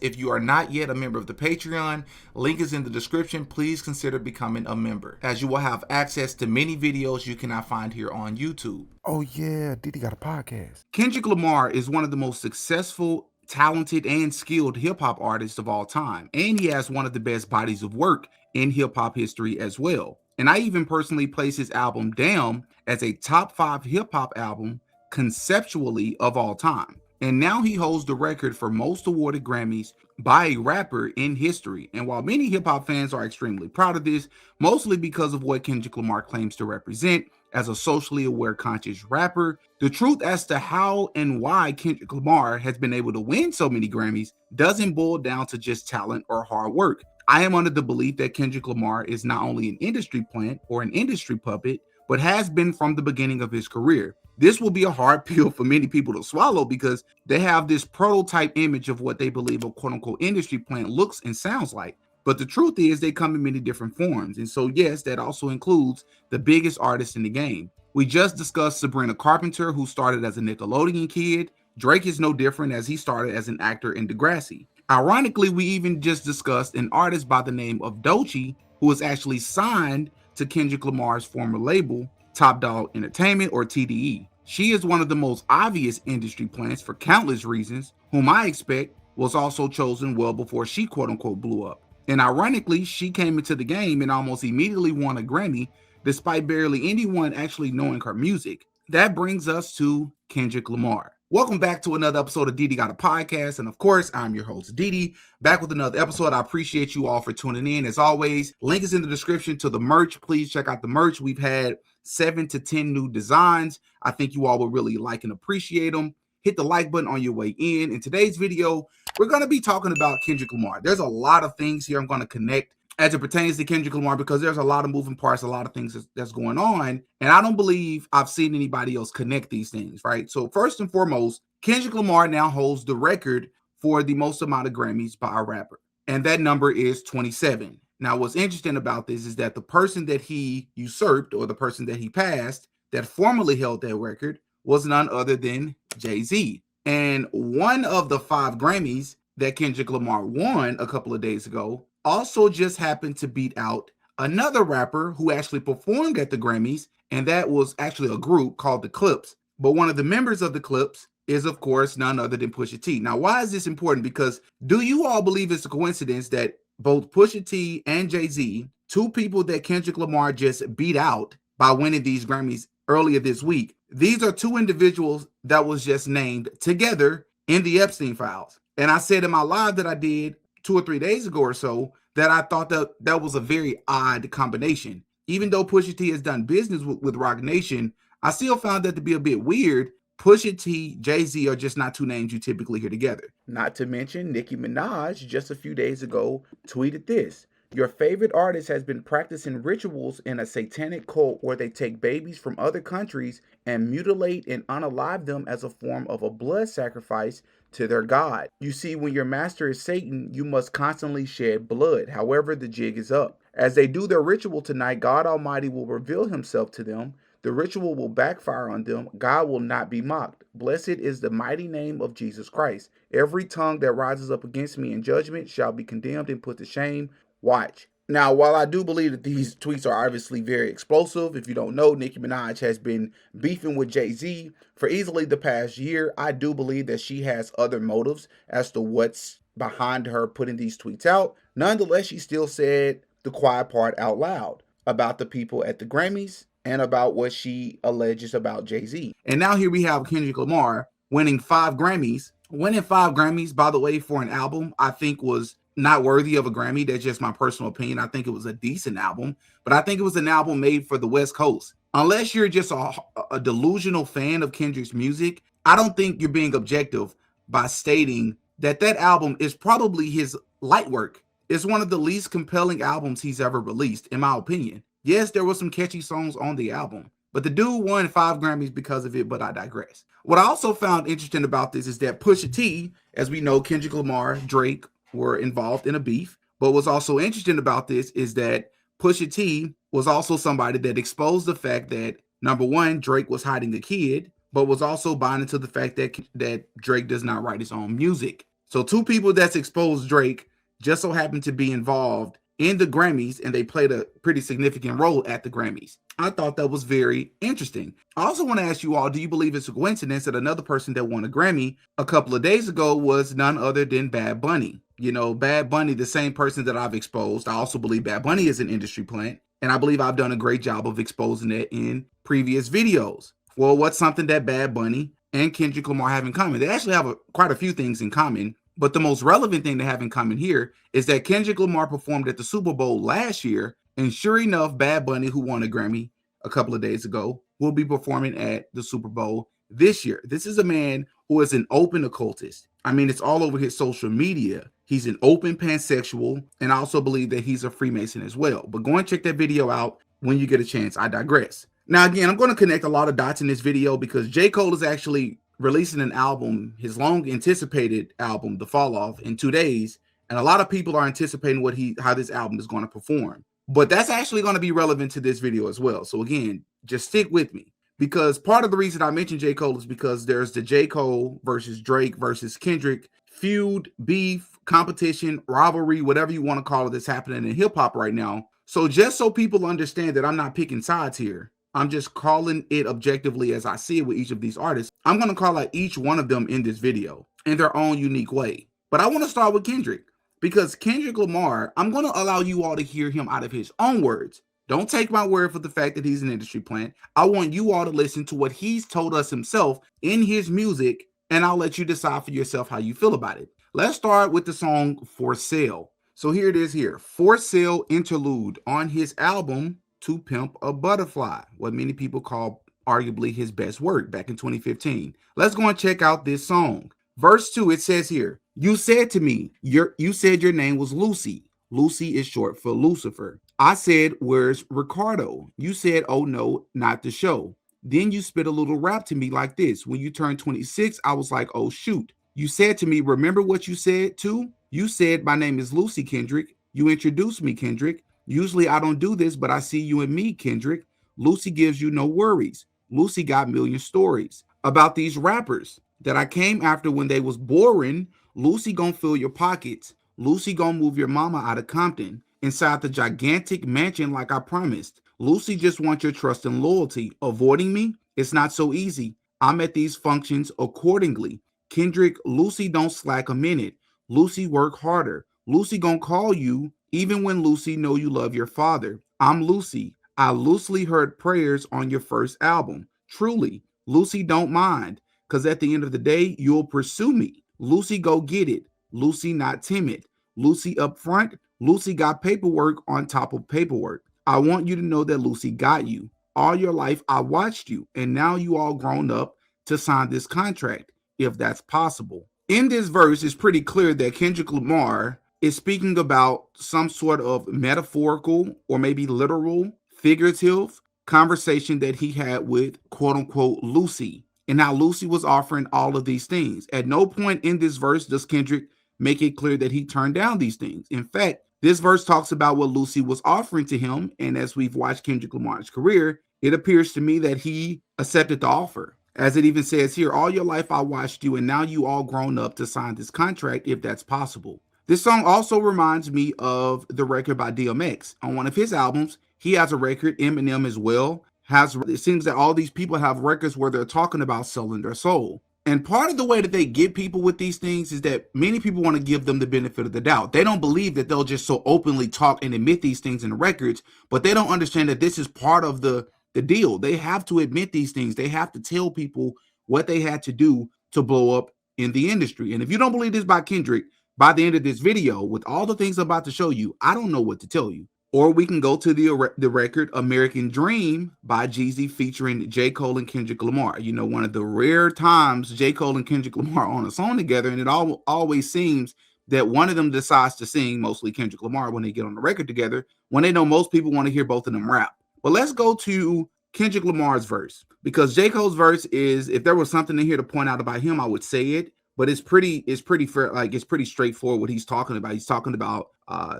If you are not yet a member of the Patreon, link is in the description. Please consider becoming a member, as you will have access to many videos you cannot find here on YouTube. Oh yeah, Diddy got a podcast. Kendrick Lamar is one of the most successful, talented, and skilled hip-hop artists of all time, and he has one of the best bodies of work in hip-hop history as well. And I even personally place his album Damn as a top 5 hip-hop album conceptually of all time. And now he holds the record for most awarded Grammys by a rapper in history. And while many hip hop fans are extremely proud of this, mostly because of what Kendrick Lamar claims to represent as a socially aware, conscious rapper, the truth as to how and why Kendrick Lamar has been able to win so many Grammys doesn't boil down to just talent or hard work. I am under the belief that Kendrick Lamar is not only an industry plant or an industry puppet, but has been from the beginning of his career. This will be a hard pill for many people to swallow because they have this prototype image of what they believe a quote unquote industry plant looks and sounds like. But the truth is they come in many different forms. And so, yes, that also includes the biggest artists in the game. We just discussed Sabrina Carpenter, who started as a Nickelodeon kid. Drake is no different, as he started as an actor in Degrassi. Ironically, we even just discussed an artist by the name of Doechii, who was actually signed to Kendrick Lamar's former label, Top Dog Entertainment, or TDE. She is one of the most obvious industry plants for countless reasons, whom I expect was also chosen well before she quote unquote blew up. And ironically, she came into the game and almost immediately won a Grammy, despite barely anyone actually knowing her music. That brings us to Kendrick Lamar. Welcome back to another episode of Didi Got a Podcast. And of course, I'm your host, Didi, back with another episode. I appreciate you all for tuning in. As always, link is in the description to the merch. Please check out the merch. We've had 7 to 10 new designs. I think you all will really like and appreciate them. Hit the like button on your way in. In today's video, we're going to be talking about Kendrick Lamar. There's a lot of things here I'm going to connect as it pertains to Kendrick Lamar because there's a lot of moving parts, a lot of things that's going on. And I don't believe I've seen anybody else connect these things, right? So first and foremost, Kendrick Lamar now holds the record for the most amount of Grammys by a rapper. And that number is 27. Now, what's interesting about this is that the person that he usurped, or the person that he passed, that formerly held that record was none other than Jay-Z. And one of the 5 Grammys that Kendrick Lamar won a couple of days ago also just happened to beat out another rapper who actually performed at the Grammys, and that was actually a group called the Clips. But one of the members of the Clips is, of course, none other than Pusha T. Now, why is this important? Because do you all believe it's a coincidence that both Pusha T and Jay-Z, 2 people that Kendrick Lamar just beat out by winning these Grammys earlier this week, these are 2 individuals that was just named together in the Epstein files? And I said in my live that I did 2 or 3 days ago or so that I thought that was a very odd combination. Even though Pusha T has done business with Roc Nation, I still found that to be a bit weird. Pusha T, Jay-Z are just not 2 names you typically hear together. Not to mention Nicki Minaj just a few days ago tweeted this: "Your favorite artist has been practicing rituals in a satanic cult where they take babies from other countries and mutilate and unalive them as a form of a blood sacrifice to their god. You see, when your master is Satan, you must constantly shed blood. However, the jig is up. As they do their ritual tonight, God Almighty will reveal himself to them. The ritual will backfire on them. God will not be mocked. Blessed is the mighty name of Jesus Christ. Every tongue that rises up against me in judgment shall be condemned and put to shame. Watch." Now, while I do believe that these tweets are obviously very explosive, if you don't know, Nicki Minaj has been beefing with Jay-Z for easily the past year. I do believe that she has other motives as to what's behind her putting these tweets out. Nonetheless, she still said the quiet part out loud about the people at the Grammys and about what she alleges about Jay-Z. And now here we have Kendrick Lamar winning 5 Grammys. Winning 5 Grammys, by the way, for an album, I think was not worthy of a Grammy. That's just my personal opinion. I think it was a decent album, but I think it was an album made for the West Coast. Unless you're just a delusional fan of Kendrick's music, I don't think you're being objective by stating that that album is probably his light work. It's one of the least compelling albums he's ever released, in my opinion. Yes, there were some catchy songs on the album, but the dude won 5 Grammys because of it, but I digress. What I also found interesting about this is that Pusha T, as we know, Kendrick Lamar, Drake, were involved in a beef. But what's also interesting about this is that Pusha T was also somebody that exposed the fact that, number one, Drake was hiding a kid, but was also buying into the fact that Drake does not write his own music. So two people that's exposed Drake just so happened to be involved in the Grammys, and they played a pretty significant role at the Grammys. I thought that was very interesting. I also want to ask you all, do you believe it's a coincidence that another person that won a Grammy a couple of days ago was none other than Bad Bunny? You know, Bad Bunny, the same person that I've exposed. I also believe Bad Bunny is an industry plant, and I believe I've done a great job of exposing it in previous videos. Well, what's something that Bad Bunny and Kendrick Lamar have in common? They actually have quite a few things in common, but the most relevant thing they have in common here is that Kendrick Lamar performed at the Super Bowl last year, and sure enough, Bad Bunny, who won a Grammy a couple of days ago, will be performing at the Super Bowl this year. This is a man who is an open occultist. I mean, it's all over his social media. He's an open pansexual, and I also believe that he's a Freemason as well. But go and check that video out when you get a chance. I digress. Now, again, I'm going to connect a lot of dots in this video because J. Cole is actually releasing an album, his long anticipated album, The Fall Off, in 2 days. And a lot of people are anticipating how this album is going to perform. But that's actually going to be relevant to this video as well. So again, just stick with me, because part of the reason I mentioned J. Cole is because there's the J. Cole versus Drake versus Kendrick feud, beef, competition, rivalry, whatever you want to call it, that's happening in hip hop right now. So just so people understand that I'm not picking sides here, I'm just calling it objectively as I see it with each of these artists. I'm going to call out each one of them in this video in their own unique way. But I want to start with Kendrick, because Kendrick Lamar, I'm going to allow you all to hear him out of his own words. Don't take my word for the fact that he's an industry plant. I want you all to listen to what he's told us himself in his music, and I'll let you decide for yourself how you feel about it. Let's start with the song For Sale. So here it is here. For Sale interlude on his album To Pimp a Butterfly, what many people call arguably his best work back in 2015. Let's go and check out this song. Verse 2, it says here, you said to me, you said your name was Lucy. Lucy is short for Lucifer. I said, where's Ricardo? You said, oh no, not the show. Then you spit a little rap to me like this. When you turned 26, I was like, oh shoot. You said to me, remember what you said too? You said, my name is Lucy, Kendrick. You introduced me, Kendrick. Usually I don't do this, but I see you and me, Kendrick. Lucy gives you no worries. Lucy got million stories about these rappers that I came after when they was boring. Lucy gonna fill your pockets. Lucy gonna move your mama out of Compton inside the gigantic mansion like I promised. Lucy just wants your trust and loyalty. Avoiding me? It's not so easy. I'm at these functions accordingly. Kendrick, Lucy don't slack a minute. Lucy work harder. Lucy gonna call you even when Lucy know you love your father. I'm Lucy. I loosely heard prayers on your first album. Truly, Lucy don't mind, because at the end of the day, you'll pursue me. Lucy go get it. Lucy not timid. Lucy up front. Lucy got paperwork on top of paperwork. I want you to know that Lucy got you. All your life, I watched you, and now you all grown up to sign this contract, if that's possible. In this verse, it's pretty clear that Kendrick Lamar is speaking about some sort of metaphorical or maybe literal, figurative conversation that he had with quote unquote Lucy, and how Lucy was offering all of these things. At no point in this verse does Kendrick make it clear that he turned down these things. In fact, this verse talks about what Lucy was offering to him, and as we've watched Kendrick Lamar's career, it appears to me that he accepted the offer. As it even says here, all your life I watched you, and now you all grown up to sign this contract, if that's possible. This song also reminds me of the record by DMX. On one of his albums, he has a record, Eminem as well. It seems that all these people have records where they're talking about selling their soul. And part of the way that they get people with these things is that many people want to give them the benefit of the doubt. They don't believe that they'll just so openly talk and admit these things in the records, but they don't understand that this is part of the deal. They have to admit these things. They have to tell people what they had to do to blow up in the industry. And if you don't believe this by Kendrick, by the end of this video, with all the things I'm about to show you, I don't know what to tell you. Or we can go to the record American Dream by Jeezy featuring J. Cole and Kendrick Lamar. You know, one of the rare times J. Cole and Kendrick Lamar are on a song together, and it always seems that one of them decides to sing, mostly Kendrick Lamar, when they get on the record together, when they know most people want to hear both of them rap. But let's go to Kendrick Lamar's verse, because J. Cole's verse is, if there was something in here to point out about him, I would say it. But it's pretty fair, like it's pretty straightforward what he's talking about. He's talking about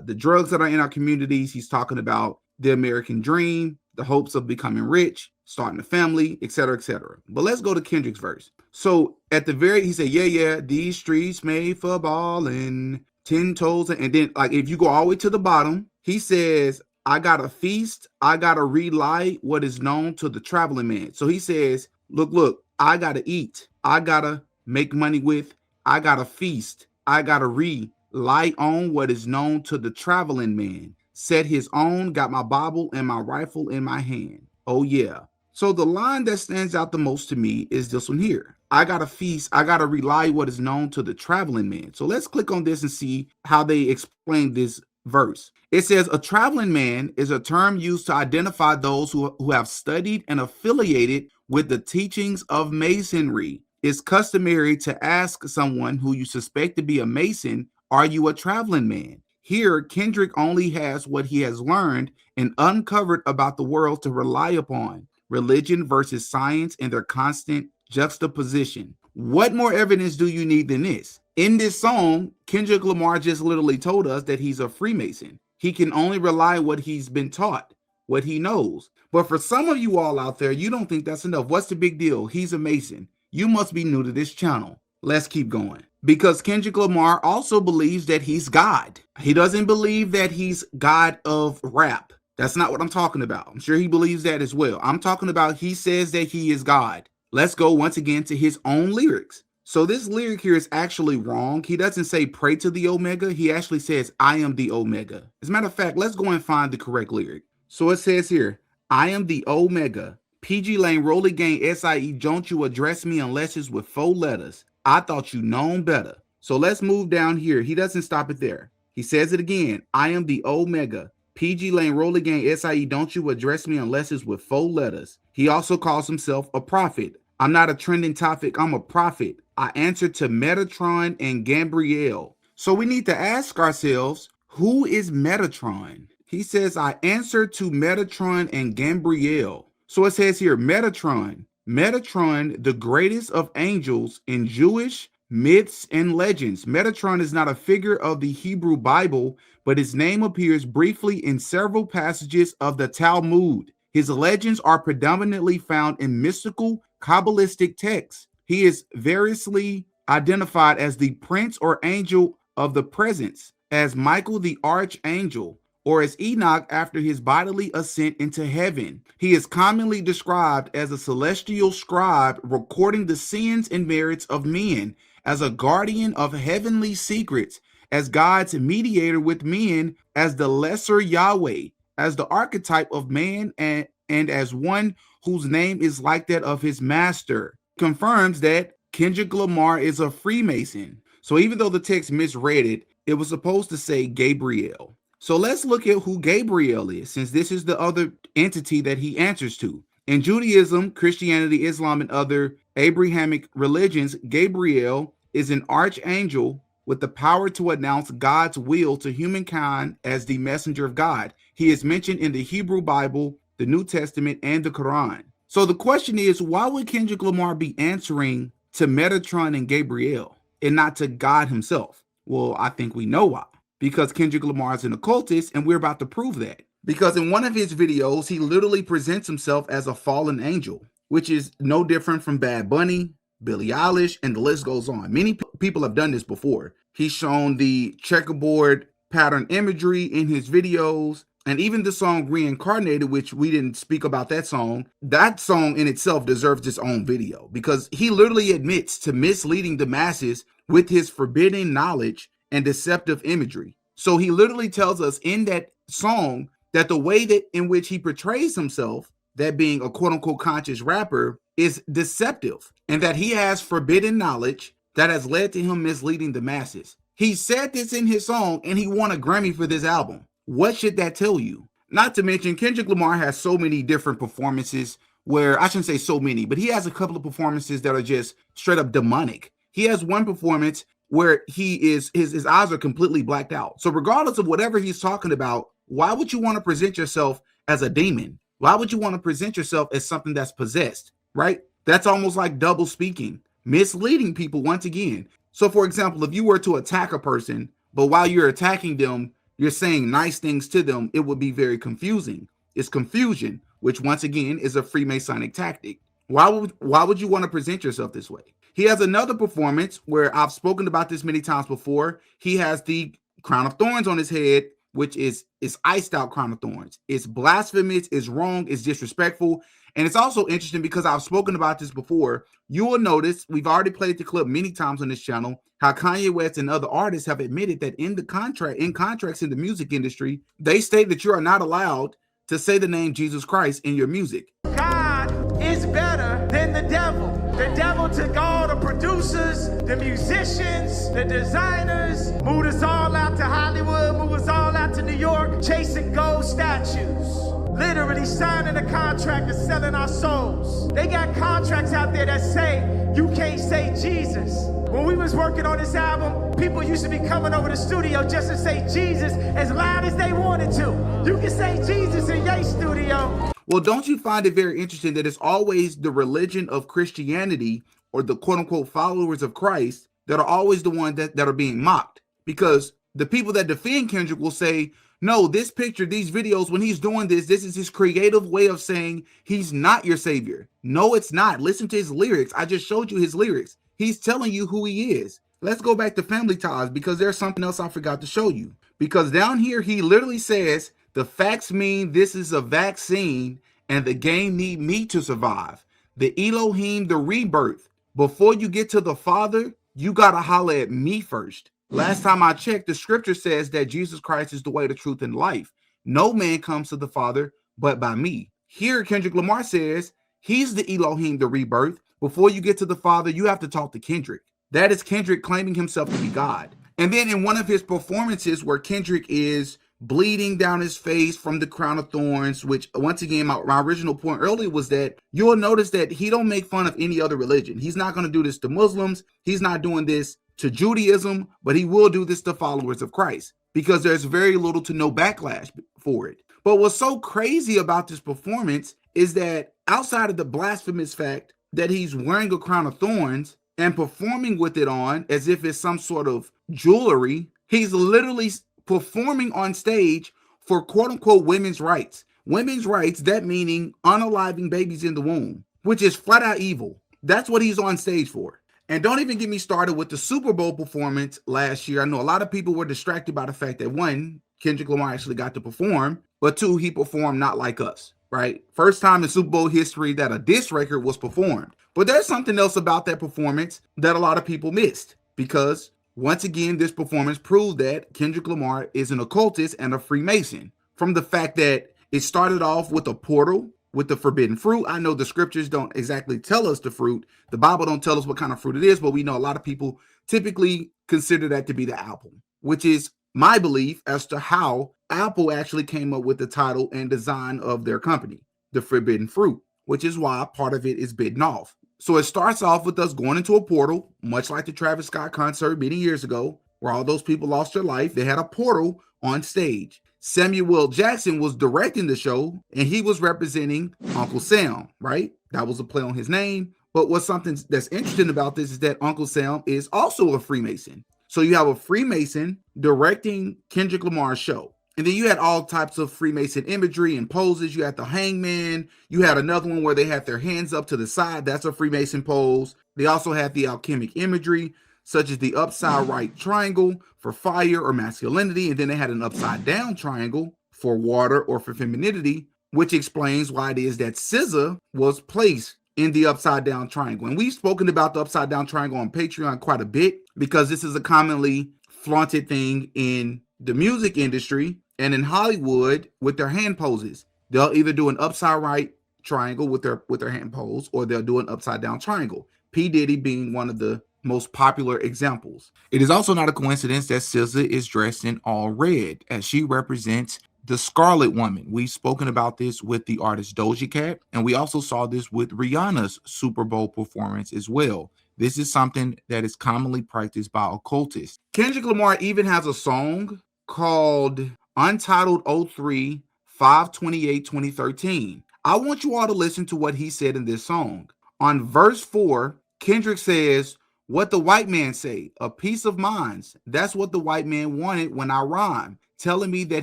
the drugs that are in our communities. He's talking about the American dream, the hopes of becoming rich, starting a family, etc., etc. But let's go to Kendrick's verse. So at the very, he said, yeah, these streets made for balling, 10 toes. And then, like, if you go all the way to the bottom, he says, I got to feast, I got to relight what is known to the traveling man. So he says, look, I got to eat, I got to make money with, I got to feast, I got to relight on what is known to the traveling man. Set his own, got my Bible and my rifle in my hand. Oh, yeah. So the line that stands out the most to me is this one here. I got to feast, I got to rely what is known to the traveling man. So let's click on this and see how they explain this verse. It says a traveling man is a term used to identify those who have studied and affiliated with the teachings of Masonry. It's customary to ask someone who you suspect to be a Mason, are you a traveling man? Here, Kendrick only has what he has learned and uncovered about the world to rely upon. Religion versus science and their constant juxtaposition. What more evidence do you need than this? In this song, Kendrick Lamar just literally told us that he's a Freemason. He can only rely on what he's been taught, what he knows. But for some of you all out there, you don't think that's enough. What's the big deal? He's a Mason. You must be new to this channel. Let's keep going. Because Kendrick Lamar also believes that he's God. He doesn't believe that he's God of rap. That's not what I'm talking about. I'm sure he believes that as well. I'm talking about he says that he is God. Let's go once again to his own lyrics. So this lyric here is actually wrong. He doesn't say pray to the Omega. He actually says I am the Omega. As a matter of fact, let's go and find the correct lyric. So it says here, I am the Omega. PG Lane, Rolly Gang, SIE, don't you address me unless it's with 4 letters. I thought you known better. So let's move down here. He doesn't stop it there. He says it again. I am the Omega. PG Lane, Rolly Gang, SIE, don't you address me unless it's with 4 letters. He also calls himself a prophet. I'm not a trending topic. I'm a prophet. I answer to Metatron and Gabrielle. So we need to ask ourselves, who is Metatron? He says, I answer to Metatron and Gabrielle. So it says here, Metatron. Metatron, the greatest of angels in Jewish myths and legends. Metatron is not a figure of the Hebrew Bible, but his name appears briefly in several passages of the Talmud. His legends are predominantly found in mystical, Kabbalistic texts. He is variously identified as the prince or angel of the presence, as Michael the archangel, or as Enoch after his bodily ascent into heaven. He is commonly described as a celestial scribe recording the sins and merits of men, as a guardian of heavenly secrets, as God's mediator with men, as the lesser Yahweh, as the archetype of man, and as one whose name is like that of his master. Confirms that Kendrick Lamar is a Freemason. So even though the text misread it, it was supposed to say Gabriel. So let's look at who Gabriel is, since this is the other entity that he answers to. In Judaism, Christianity, Islam, and other Abrahamic religions, Gabriel is an archangel with the power to announce God's will to humankind as the messenger of God. He is mentioned in the Hebrew Bible, the New Testament, and the Quran. So the question is, why would Kendrick Lamar be answering to Metatron and Gabriel and not to God himself? Well, I think we know why. Because Kendrick Lamar is an occultist, and we're about to prove that. Because in one of his videos, he literally presents himself as a fallen angel, which is no different from Bad Bunny, Billie Eilish, and the list goes on. Many people have done this before. He's shown the checkerboard pattern imagery in his videos, and even the song Reincarnated, which we didn't speak about that song in itself deserves its own video, because he literally admits to misleading the masses with his forbidden knowledge and deceptive imagery. So he literally tells us in that song that the way that in which he portrays himself, that being a quote-unquote conscious rapper, is deceptive, and that he has forbidden knowledge that has led to him misleading the masses. He said this in his song, and he won a Grammy for this album. What should that tell you? Not to mention, Kendrick Lamar has so many different performances where, I shouldn't say so many, but he has a couple of performances that are just straight up demonic. He has one performance where his eyes are completely blacked out. So regardless of whatever he's talking about, why would you want to present yourself as a demon? Why would you want to present yourself as something that's possessed, right? That's almost like double speaking, misleading people once again. So for example, if you were to attack a person, but while you're attacking them, you're saying nice things to them, it would be very confusing. It's confusion. which once again is a Freemasonic tactic. Why would you want to present yourself this way? He has another performance where I've spoken about this many times before. He has the crown of thorns on his head, which is iced out crown of thorns. It's blasphemous, it's wrong, it's disrespectful. And it's also interesting because I've spoken about this before. You will notice, we've already played the clip many times on this channel, how Kanye West and other artists have admitted that in contracts in the music industry, they state that you are not allowed to say the name Jesus Christ in your music. God is better than the devil. The devil took all the producers, the musicians, the designers, moved us all out to Hollywood, moved us all out to New York, chasing gold statues. Literally signing a contract and selling our souls. They got contracts out there that say, you can't say Jesus. When we was working on this album, people used to be coming over the studio just to say Jesus as loud as they wanted to. You can say Jesus in your studio. Well, don't you find it very interesting that it's always the religion of Christianity or the quote unquote followers of Christ that are always the ones that are being mocked? Because the people that defend Kendrick will say, no, this picture, these videos, when he's doing this is his creative way of saying he's not your savior. No, it's not. Listen to his lyrics. I just showed you his lyrics. He's telling you who he is. Let's go back to Family Ties because there's something else I forgot to show you. Because down here, he literally says, the facts mean this is a vaccine and the game need me to survive. The Elohim, the rebirth. Before you get to the Father, you got to holler at me first. Last time I checked, the scripture says that Jesus Christ is the way, the truth, and life. No man comes to the Father but by me. Here, Kendrick Lamar says he's the Elohim, the rebirth. Before you get to the Father, you have to talk to Kendrick. That is Kendrick claiming himself to be God. And then in one of his performances where Kendrick is bleeding down his face from the crown of thorns, which once again, my original point earlier was that you'll notice that he don't make fun of any other religion. He's not going to do this to Muslims. He's not doing this to Judaism, but he will do this to followers of Christ because there's very little to no backlash for it. But what's so crazy about this performance is that outside of the blasphemous fact that he's wearing a crown of thorns and performing with it on as if it's some sort of jewelry, he's literally performing on stage for quote unquote women's rights. Women's rights, that meaning unaliving babies in the womb, which is flat out evil. That's what he's on stage for. And don't even get me started with the Super Bowl performance last year. I know a lot of people were distracted by the fact that one, Kendrick Lamar actually got to perform, but two, he performed not like us, right? First time in Super Bowl history that a diss record was performed. But there's something else about that performance that a lot of people missed because once again, this performance proved that Kendrick Lamar is an occultist and a Freemason. From the fact that it started off with a portal with the forbidden fruit. I know the scriptures don't exactly tell us the fruit. The Bible don't tell us what kind of fruit it is, but we know a lot of people typically consider that to be the apple, which is my belief as to how Apple actually came up with the title and design of their company, the forbidden fruit, which is why part of it is bitten off. So it starts off with us going into a portal, much like the Travis Scott concert many years ago, where all those people lost their life. They had a portal on stage. Samuel L. Jackson was directing the show, and he was representing Uncle Sam, right? That was a play on his name. But what's something that's interesting about this is that Uncle Sam is also a Freemason. So you have a Freemason directing Kendrick Lamar's show. And then you had all types of Freemason imagery and poses. You had the hangman. You had another one where they had their hands up to the side. That's a Freemason pose. They also had the alchemic imagery, such as the upside right triangle for fire or masculinity. And then they had an upside down triangle for water or for femininity, which explains why it is that SZA was placed in the upside down triangle. And we've spoken about the upside down triangle on Patreon quite a bit because this is a commonly flaunted thing in the music industry and in Hollywood with their hand poses. They'll either do an upside right triangle with their hand pose, or they'll do an upside down triangle. P. Diddy being one of the most popular examples. It is also not a coincidence that SZA is dressed in all red, as she represents the Scarlet Woman. We've spoken about this with the artist Doja Cat, and we also saw this with Rihanna's Super Bowl performance as well. This is something that is commonly practiced by occultists. Kendrick Lamar even has a song called Untitled 03 5/28/2013. I want you all to listen to what he said in this song. On verse 4, Kendrick says, "What the white man say, a peace of minds. That's what the white man wanted when I rhyme, telling me that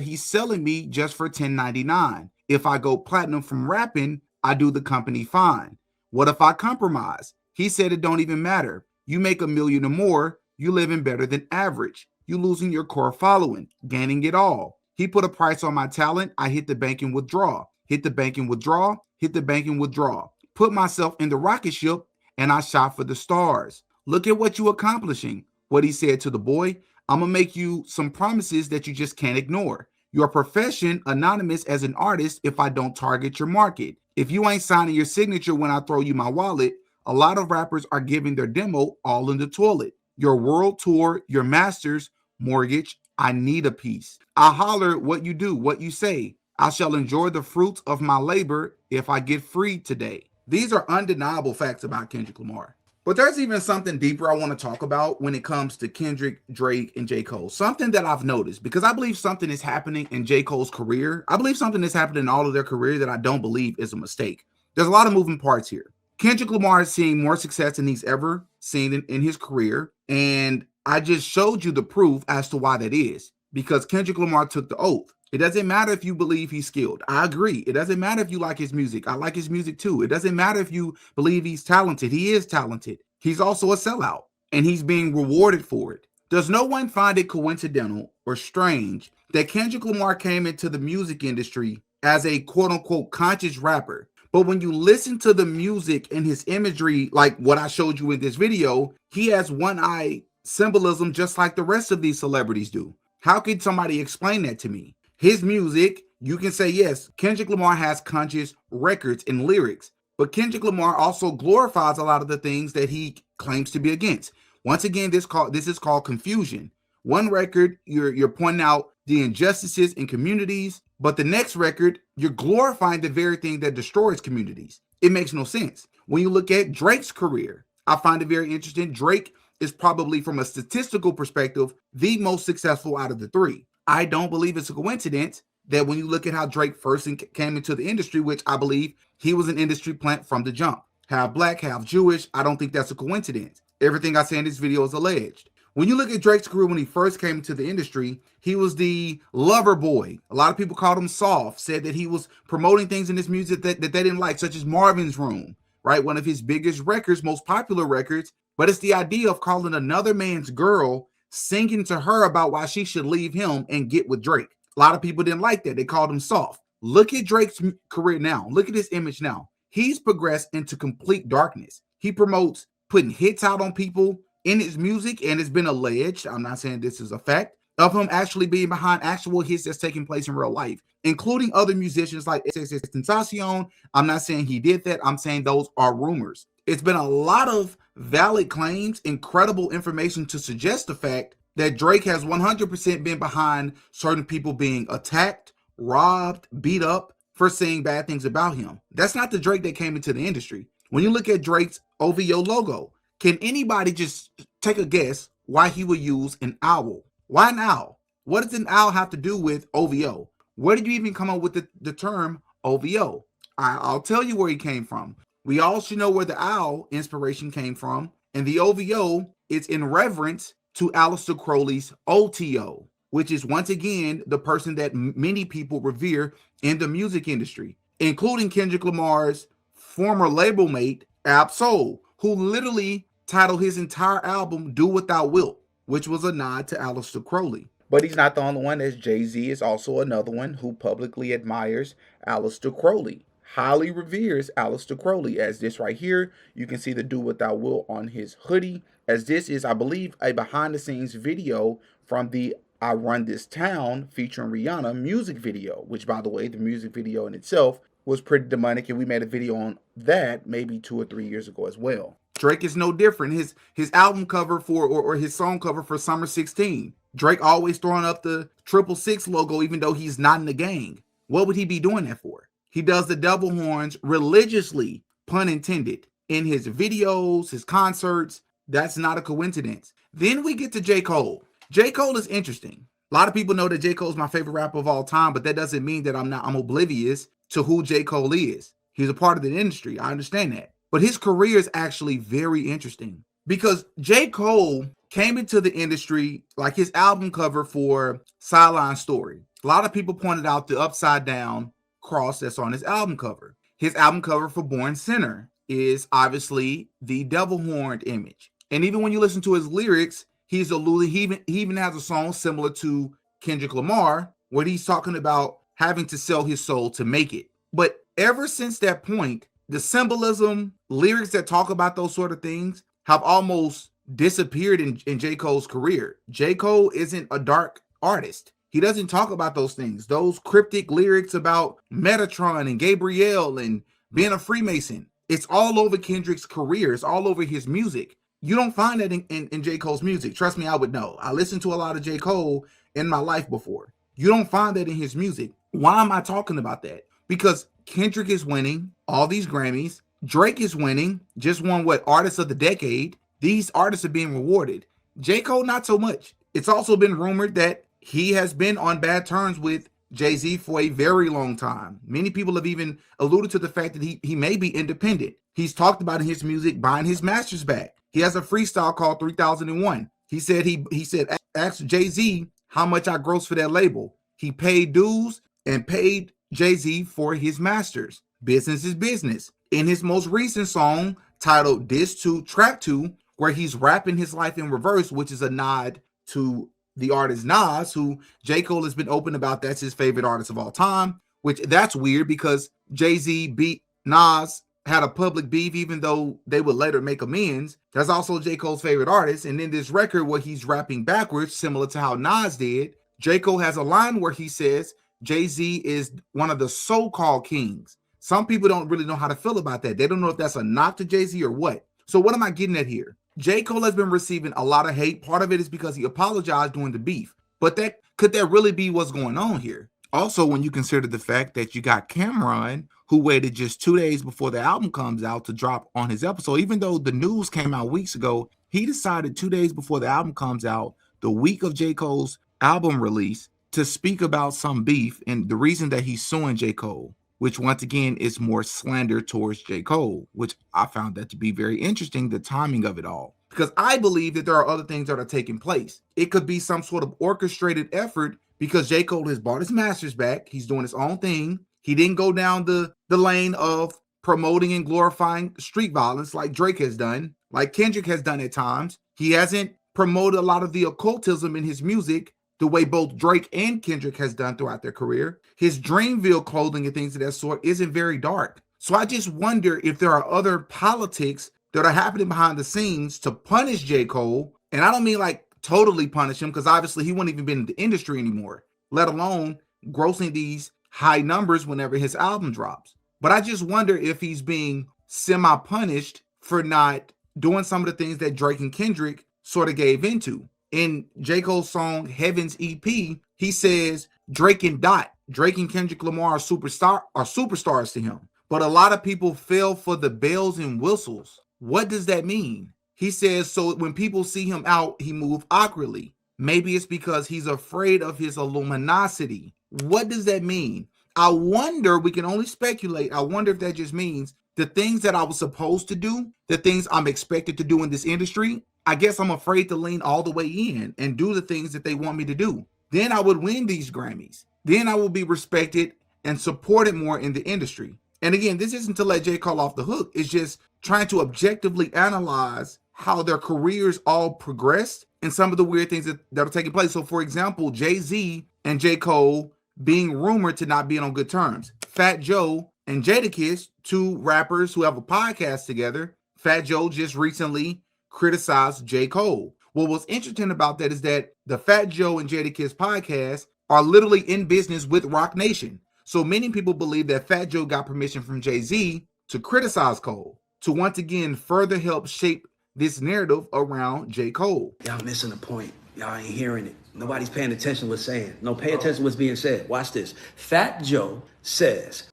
he's selling me just for $10.99. If I go platinum from rapping, I do the company fine. What if I compromise? He said it don't even matter. You make $1 million or more, you living better than average. You losing your core following, gaining it all. He put a price on my talent. I hit the bank and withdraw. Hit the bank and withdraw. Hit the bank and withdraw. Put myself in the rocket ship and I shot for the stars. Look at what you accomplishing. What he said to the boy, I'm gonna make you some promises that you just can't ignore. Your profession anonymous as an artist if I don't target your market. If you ain't signing your signature when I throw you my wallet, a lot of rappers are giving their demo all in the toilet. Your world tour, your masters, mortgage, I need a piece. I holler what you do, what you say. I shall enjoy the fruits of my labor if I get freed today. These are undeniable facts about Kendrick Lamar. But there's even something deeper I want to talk about when it comes to Kendrick, Drake, and J. Cole. Something that I've noticed, because I believe something is happening in J. Cole's career. I believe something is happening in all of their career that I don't believe is a mistake. There's a lot of moving parts here. Kendrick Lamar is seeing more success than he's ever seen in his career. And I just showed you the proof as to why that is. Because Kendrick Lamar took the oath. It doesn't matter if you believe he's skilled. I agree. It doesn't matter if you like his music. I like his music too. It doesn't matter if you believe he's talented. He is talented. He's also a sellout, and he's being rewarded for it. Does no one find it coincidental or strange that Kendrick Lamar came into the music industry as a quote-unquote conscious rapper? But when you listen to the music and his imagery, like what I showed you in this video, he has one eye symbolism just like the rest of these celebrities do. How could somebody explain that to me? His music, you can say, yes, Kendrick Lamar has conscious records and lyrics, but Kendrick Lamar also glorifies a lot of the things that he claims to be against. Once again, this is called confusion. One record, you're pointing out the injustices in communities, but the next record, you're glorifying the very thing that destroys communities. It makes no sense. When you look at Drake's career, I find it very interesting. Drake is probably, from a statistical perspective, the most successful out of the three. I don't believe it's a coincidence that when you look at how Drake first came into the industry, which I believe he was an industry plant from the jump, half black, half Jewish, I don't think that's a coincidence. Everything I say in this video is alleged. When you look at Drake's career when he first came into the industry, he was the lover boy. A lot of people called him soft, said that he was promoting things in his music that they didn't like, such as Marvin's Room, right? One of his biggest records, most popular records. But it's the idea of calling another man's girl, singing to her about why she should leave him and get with Drake. A lot of people didn't like that. They called him soft. Look at Drake's career now. Look at his image now. He's progressed into complete darkness. He promotes putting hits out on people in his music, and it's been alleged, I'm not saying this is a fact, of him actually being behind actual hits that's taking place in real life, including other musicians like Tentacion. I'm not saying he did that. I'm saying those are rumors. It's been a lot of valid claims, incredible information to suggest the fact that Drake has 100% been behind certain people being attacked, robbed, beat up for saying bad things about him. That's not the Drake that came into the industry. When you look at Drake's OVO logo, can anybody just take a guess why he would use an owl? Why an owl? What does an owl have to do with OVO? Where did you even come up with the term OVO? I'll tell you where he came from. We all should know where the owl inspiration came from. And the OVO, it's in reverence to Aleister Crowley's OTO, which is once again the person that many people revere in the music industry, including Kendrick Lamar's former label mate, Ab-Soul, who literally titled his entire album Do What Thou Wilt, which was a nod to Aleister Crowley. But he's not the only one, as Jay-Z is also another one who publicly admires Aleister Crowley, highly reveres Aleister Crowley, as this right here, you can see the Do What Thou Wilt on his hoodie, as this is, I believe, a behind-the-scenes video from the I Run This Town featuring Rihanna music video, which, by the way, the music video in itself was pretty demonic, and we made a video on that maybe 2 or 3 years ago as well. Drake is no different. His album cover for, or his song cover for Summer 16, Drake always throwing up the 666 logo even though he's not in the gang. What would he be doing that for? He does the devil horns religiously, pun intended, in his videos, his concerts. That's not a coincidence. Then we get to J. Cole. J. Cole is interesting. A lot of people know that J. Cole is my favorite rapper of all time, but that doesn't mean that I'm oblivious to who J. Cole is. He's a part of the industry. I understand that. But his career is actually very interesting because J. Cole came into the industry like his album cover for Sideline Story. A lot of people pointed out the upside down cross that's on his album cover. His album cover for Born Sinner is obviously the devil horned image. And even when you listen to his lyrics, he's alluding, he even has a song similar to Kendrick Lamar, where he's talking about having to sell his soul to make it. But ever since that point, the symbolism, lyrics that talk about those sort of things have almost disappeared in J. Cole's career. J. Cole isn't a dark artist. He doesn't talk about those things. Those cryptic lyrics about Metatron and Gabrielle and being a Freemason. It's all over Kendrick's career. It's all over his music. You don't find that in J. Cole's music. Trust me, I would know. I listened to a lot of J. Cole in my life before. You don't find that in his music. Why am I talking about that? Because Kendrick is winning all these Grammys. Drake is winning, just won what, Artist of the Decade. These artists are being rewarded. J. Cole, not so much. It's also been rumored that he has been on bad terms with Jay-Z for a very long time. Many people have even alluded to the fact that he may be independent. He's talked about in his music buying his masters back. He has a freestyle called 3001. He said, ask Jay-Z how much I gross for that label. He paid dues and paid Jay-Z for his masters. Business is business. In his most recent song titled Diss 2 Track 2, where he's rapping his life in reverse, which is a nod to the artist Nas, who J. Cole has been open about. That's his favorite artist of all time, which that's weird because Jay-Z beat Nas, had a public beef, even though they would later make amends. That's also J. Cole's favorite artist. And in this record where he's rapping backwards, similar to how Nas did, J. Cole has a line where he says Jay-Z is one of the so-called kings. Some people don't really know how to feel about that. They don't know if that's a knock to Jay-Z or what. So what am I getting at here? J. Cole has been receiving a lot of hate. Part of it is because he apologized during the beef. But could that really be what's going on here? Also, when you consider the fact that you got Cameron, who waited just 2 days before the album comes out to drop on his episode, even though the news came out weeks ago, he decided 2 days before the album comes out, the week of J. Cole's album release, to speak about some beef and the reason that he's suing J. Cole, which once again is more slander towards J. Cole, which I found that to be very interesting, the timing of it all. Because I believe that there are other things that are taking place. It could be some sort of orchestrated effort because J. Cole has bought his masters back. He's doing his own thing. He didn't go down the lane of promoting and glorifying street violence like Drake has done, like Kendrick has done at times. He hasn't promoted a lot of the occultism in his music the way both Drake and Kendrick has done throughout their career. His Dreamville clothing and things of that sort isn't very dark. So I just wonder if there are other politics that are happening behind the scenes to punish J. Cole. And I don't mean like totally punish him, because obviously he wouldn't even be in the industry anymore, let alone grossing these high numbers whenever his album drops. But I just wonder if he's being semi-punished for not doing some of the things that Drake and Kendrick sort of gave into. In J. Cole's song Heaven's EP, he says Drake and Kendrick Lamar are superstars to him. But a lot of people fell for the bells and whistles. What does that mean? He says, so when people see him out, he moves awkwardly. Maybe it's because he's afraid of his luminosity. What does that mean? I wonder, we can only speculate. I wonder if that just means the things that I was supposed to do, the things I'm expected to do in this industry, I guess I'm afraid to lean all the way in and do the things that they want me to do. Then I would win these Grammys. Then I will be respected and supported more in the industry. And again, this isn't to let J. Cole off the hook. It's just trying to objectively analyze how their careers all progressed and some of the weird things that are taking place. So, for example, Jay-Z and J. Cole being rumored to not be on good terms. Fat Joe and Jadakiss, two rappers who have a podcast together. Fat Joe just recently criticized J. Cole. What was interesting about that is that the Fat Joe and Jadakiss podcast are literally in business with Roc Nation. So many people believe that Fat Joe got permission from Jay-Z to criticize Cole, to once again further help shape this narrative around J. Cole. Y'all missing the point. Y'all ain't hearing it. Nobody's paying attention to what's saying. No, pay attention to what's being said. Watch this. Fat Joe says,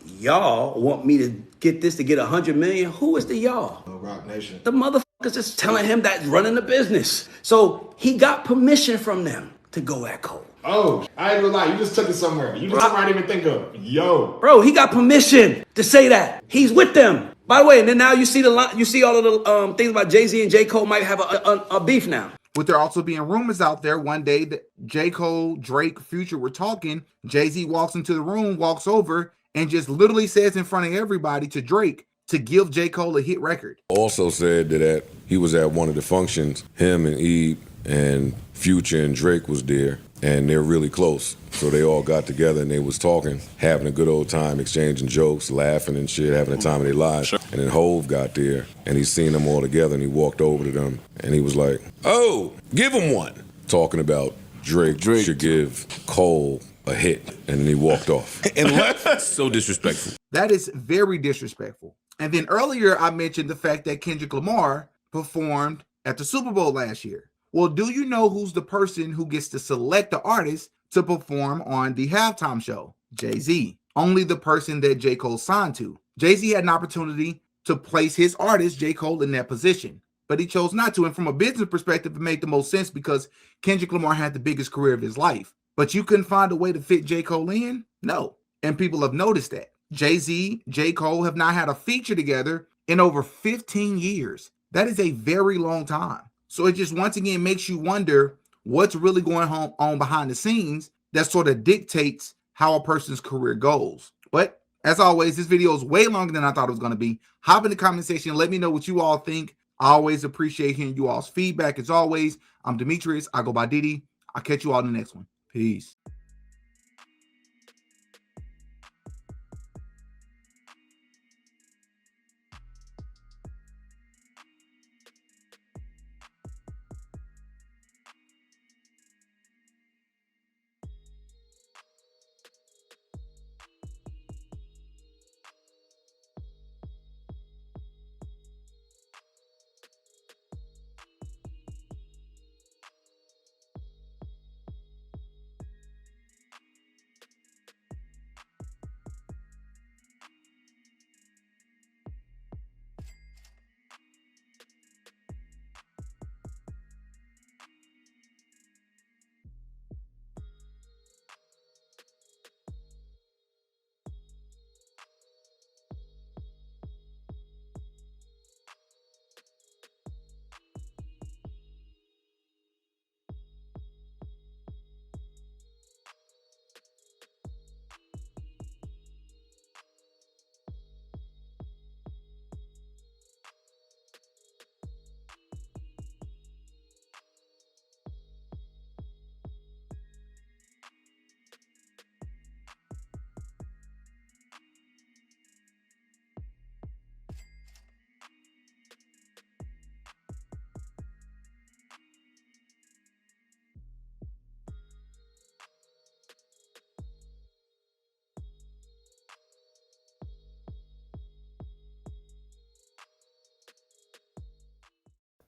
y'all want me to get this to get 100 million? Who is the y'all? Roc Nation. The motherfuckers is telling him that's running the business. So he got permission from them to go at Cole. Oh, I ain't gonna lie. You just took it somewhere. You just somewhere I didn't even think of. Yo. Bro, he got permission to say that. He's with them. By the way, and then now you see all of the things about Jay-Z and J. Cole might have a beef now. With there also being rumors out there, one day that J. Cole, Drake, Future were talking, Jay-Z walks into the room, walks over, and just literally says in front of everybody to Drake to give J. Cole a hit record. Also said that he was at one of the functions, him and Eve and Future and Drake was there, and they're really close. So they all got together and they was talking, having a good old time, exchanging jokes, laughing and shit, having the time of their lives. Sure. And then Hove got there and he seen them all together and he walked over to them and he was like, "Oh, give him one." Talking about Drake should give Cole a hit, and then he walked off. And left. So disrespectful. That is very disrespectful. And then earlier I mentioned the fact that Kendrick Lamar performed at the Super Bowl last year. Well, do you know who's the person who gets to select the artist to perform on the halftime show? Jay-Z. Only the person that J. Cole signed to. Jay-Z had an opportunity to place his artist, J. Cole, in that position, but he chose not to. And from a business perspective, it made the most sense because Kendrick Lamar had the biggest career of his life. But you couldn't find a way to fit J. Cole in? No. And people have noticed that. Jay-Z, J. Cole have not had a feature together in over 15 years. That is a very long time. So it just once again makes you wonder what's really going on behind the scenes that sort of dictates how a person's career goes. But as always, this video is way longer than I thought it was going to be. Hop in the comment section. Let me know what you all think. I always appreciate hearing you all's feedback. As always, I'm Demetrius. I go by Diddy. I'll catch you all in the next one. Peace.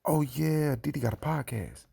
Oh yeah, Diddy got a podcast.